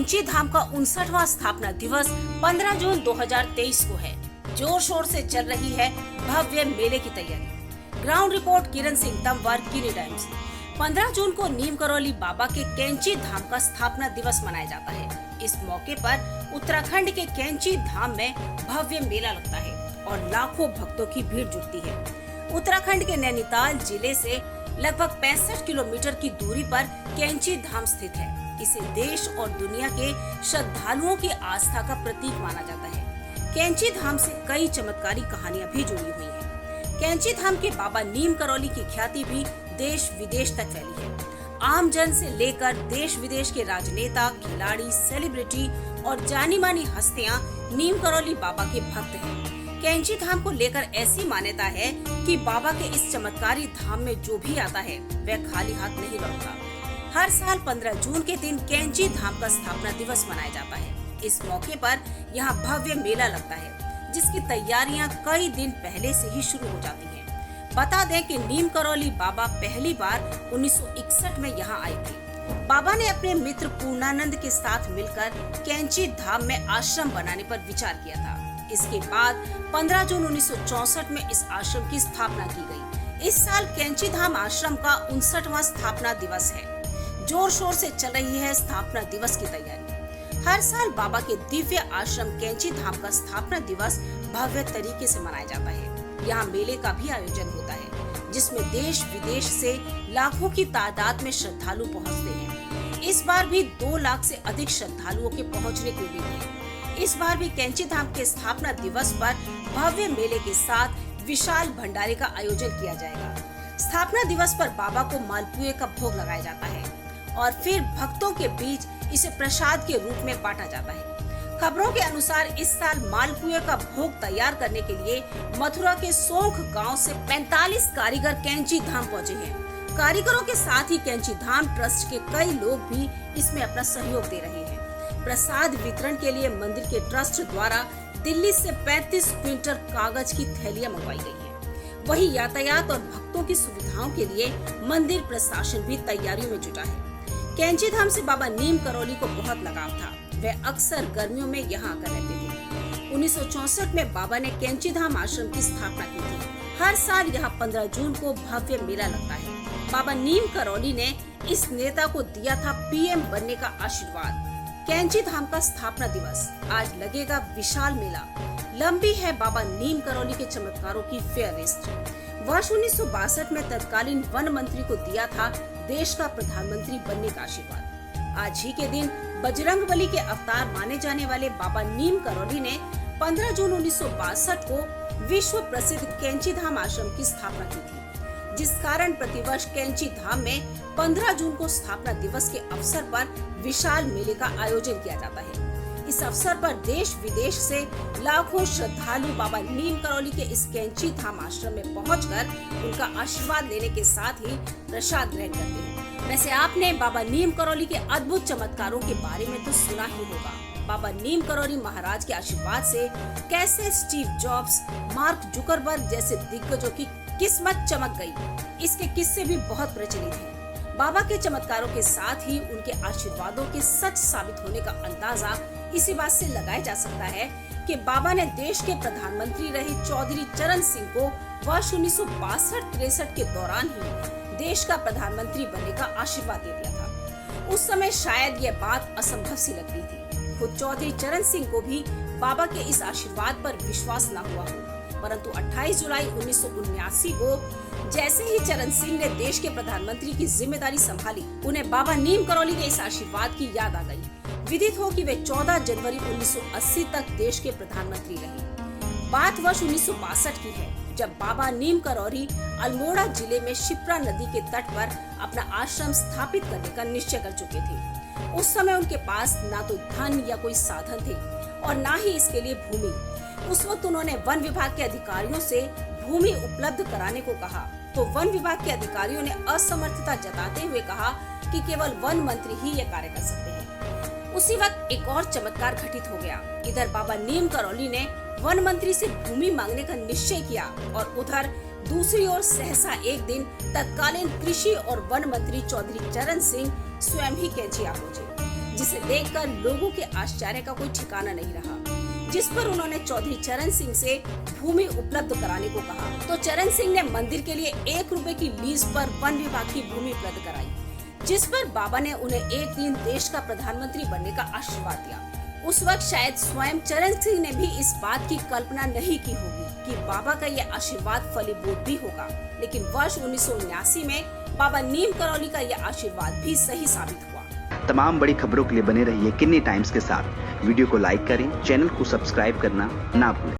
कैंची धाम का 59वां स्थापना दिवस 15 जून 2023 को है। जोर शोर से चल रही है भव्य मेले की तैयारी। ग्राउंड रिपोर्ट किरण सिंह तंवर, कीनी टाइम्स। 15 जून को नीम करौली बाबा के कैंची धाम का स्थापना दिवस मनाया जाता है। इस मौके पर उत्तराखंड के कैंची धाम में भव्य मेला लगता है और लाखों भक्तों की भीड़ जुटती है। उत्तराखंड के नैनीताल जिले से लगभग 65 किलोमीटर की दूरी पर कैंची धाम स्थित है। इसे देश और दुनिया के श्रद्धालुओं की आस्था का प्रतीक माना जाता है। कैंची धाम से कई चमत्कारी कहानियां भी जुड़ी हुई हैं। कैंची धाम के बाबा नीम करौली की ख्याति भी देश विदेश तक फैली है। आम जन से लेकर देश विदेश के राजनेता, खिलाड़ी, सेलिब्रिटी और जानी मानी हस्तियां नीम करौली बाबा के भक्त हैं। कैंची धाम को लेकर ऐसी मान्यता है कि बाबा के इस चमत्कारी धाम में जो भी आता है वह खाली हाथ नहीं लौटता। हर साल 15 जून के दिन कैंची धाम का स्थापना दिवस मनाया जाता है। इस मौके पर यहाँ भव्य मेला लगता है, जिसकी तैयारियां कई दिन पहले से ही शुरू हो जाती हैं। बता दें कि नीम करौली बाबा पहली बार 1961 में यहाँ आए थे। बाबा ने अपने मित्र पूर्णानंद के साथ मिलकर कैंची धाम में आश्रम बनाने पर विचार किया था। इसके बाद 15 जून 1964 में इस आश्रम की स्थापना की गई। इस साल कैंची धाम आश्रम का 59वां स्थापना दिवस है। जोर शोर से चल रही है स्थापना दिवस की तैयारी। हर साल बाबा के दिव्य आश्रम कैंची धाम का स्थापना दिवस भव्य तरीके से मनाया जाता है। यहाँ मेले का भी आयोजन होता है, जिसमें देश विदेश से लाखों की तादाद में श्रद्धालु पहुँचते हैं। इस बार भी 2 लाख से अधिक श्रद्धालुओं के पहुँचने की उम्मीद है। इस बार भी कैंची धाम के स्थापना दिवस पर भव्य मेले के साथ विशाल भंडारे का आयोजन किया जाएगा। स्थापना दिवस पर बाबा को मालपुए का भोग लगाया जाता है और फिर भक्तों के बीच इसे प्रसाद के रूप में बांटा जाता है। खबरों के अनुसार इस साल मालपुए का भोग तैयार करने के लिए मथुरा के सोंख गांव से 45 कारीगर कैंची धाम पहुंचे हैं। कारीगरों के साथ ही कैंची धाम ट्रस्ट के कई लोग भी इसमें अपना सहयोग दे रहे हैं। प्रसाद वितरण के लिए मंदिर के ट्रस्ट द्वारा दिल्ली से 35 क्विंटल कागज की थैलियां मंगवाई गई है। वहीं यातायात और भक्तों की सुविधाओं के लिए मंदिर प्रशासन भी तैयारियों में जुटा है। कैंची धाम से बाबा नीम करौली को बहुत लगाव था। वे अक्सर गर्मियों में यहाँ आकर रहते थे। 1964 में बाबा ने कैंची धाम आश्रम की स्थापना की थी। हर साल यहाँ 15 जून को भव्य मेला लगता है। बाबा नीम करौली ने इस नेता को दिया था पीएम बनने का आशीर्वाद। कैंची धाम का स्थापना दिवस आज लगेगा विशाल मेला। लंबी है बाबा नीम करौली के चमत्कारों की फेयरिस्ट। वर्ष 1962 में तत्कालीन वन मंत्री को दिया था देश का प्रधानमंत्री बनने का आशीर्वाद। आज ही के दिन बजरंगबली के अवतार माने जाने वाले बाबा नीम करौली ने 15 जून 1962 को विश्व प्रसिद्ध कैंची धाम आश्रम की स्थापना की थी, जिस कारण प्रतिवर्ष कैंची धाम में 15 जून को स्थापना दिवस के अवसर पर विशाल मेले का आयोजन किया जाता है। इस अवसर पर देश विदेश से लाखों श्रद्धालु बाबा नीम करौली के इस कैंची धाम आश्रम में पहुंचकर उनका आशीर्वाद लेने के साथ ही प्रसाद ग्रहण करते हैं। वैसे आपने बाबा नीम करौली के अद्भुत चमत्कारों के बारे में तो सुना ही होगा। बाबा नीम करौली महाराज के आशीर्वाद से कैसे स्टीव जॉब्स, मार्क जुकरबर्ग जैसे दिग्गजों की किस्मत चमक गई, इसके किस्से भी बहुत प्रचलित हैं। बाबा के चमत्कारों के साथ ही उनके आशीर्वादों के सच साबित होने का अंदाजा इसी बात से लगाया जा सकता है कि बाबा ने देश के प्रधानमंत्री रहे चौधरी चरण सिंह को वर्ष 1962-63 के दौरान ही देश का प्रधानमंत्री बनने का आशीर्वाद दे दिया था। उस समय शायद यह बात असंभव सी लगती थी। खुद चौधरी चरण सिंह को भी बाबा के इस आशीर्वाद पर विश्वास न हुआ हो, परंतु 28 जुलाई 1979 को जैसे ही चरण सिंह ने देश के प्रधानमंत्री की जिम्मेदारी संभाली, उन्हें बाबा नीम करौली के इस आशीर्वाद की याद आ गई। विदित हो कि वे 14 जनवरी 1980 तक देश के प्रधानमंत्री रहे। बात वर्ष 1962 की है, जब बाबा नीम करौली अल्मोड़ा जिले में शिप्रा नदी के तट पर अपना आश्रम स्थापित करने का निश्चय कर चुके थे। उस समय उनके पास ना तो धन या कोई साधन थे और ना ही इसके लिए भूमि। उस वक्त उन्होंने वन विभाग के अधिकारियों से भूमि उपलब्ध कराने को कहा, तो वन विभाग के अधिकारियों ने असमर्थता जताते हुए कहा कि केवल वन मंत्री ही ये कार्य कर सकते हैं। उसी वक्त एक और चमत्कार घटित हो गया। इधर बाबा नीम करौली ने वन मंत्री से भूमि मांगने का निश्चय किया और उधर दूसरी ओर सहसा एक दिन तत्कालीन कृषि और वन मंत्री चौधरी चरण सिंह स्वयं ही कैंची आ पहुंचे। जिसे देखकर लोगों के आश्चर्य का कोई ठिकाना नहीं रहा, जिस पर उन्होंने चौधरी चरण सिंह से भूमि उपलब्ध कराने को कहा। तो चरण सिंह ने मंदिर के लिए 1 रुपए की लीज पर वन विभाग की भूमि उपलब्ध कराई, जिस पर बाबा ने उन्हें एक दिन देश का प्रधानमंत्री बनने का आशीर्वाद दिया। उस वक्त शायद स्वयं चरण सिंह ने भी इस बात की कल्पना नहीं की होगी कि बाबा का ये आशीर्वाद फलीभूत भी होगा, लेकिन वर्ष 1979 में बाबा नीम करौली का ये आशीर्वाद भी सही साबित हुआ। तमाम बड़ी खबरों के लिए बने रहिए किन्नी टाइम्स के साथ। वीडियो को लाइक करें, चैनल को सब्सक्राइब करना ना भूलें।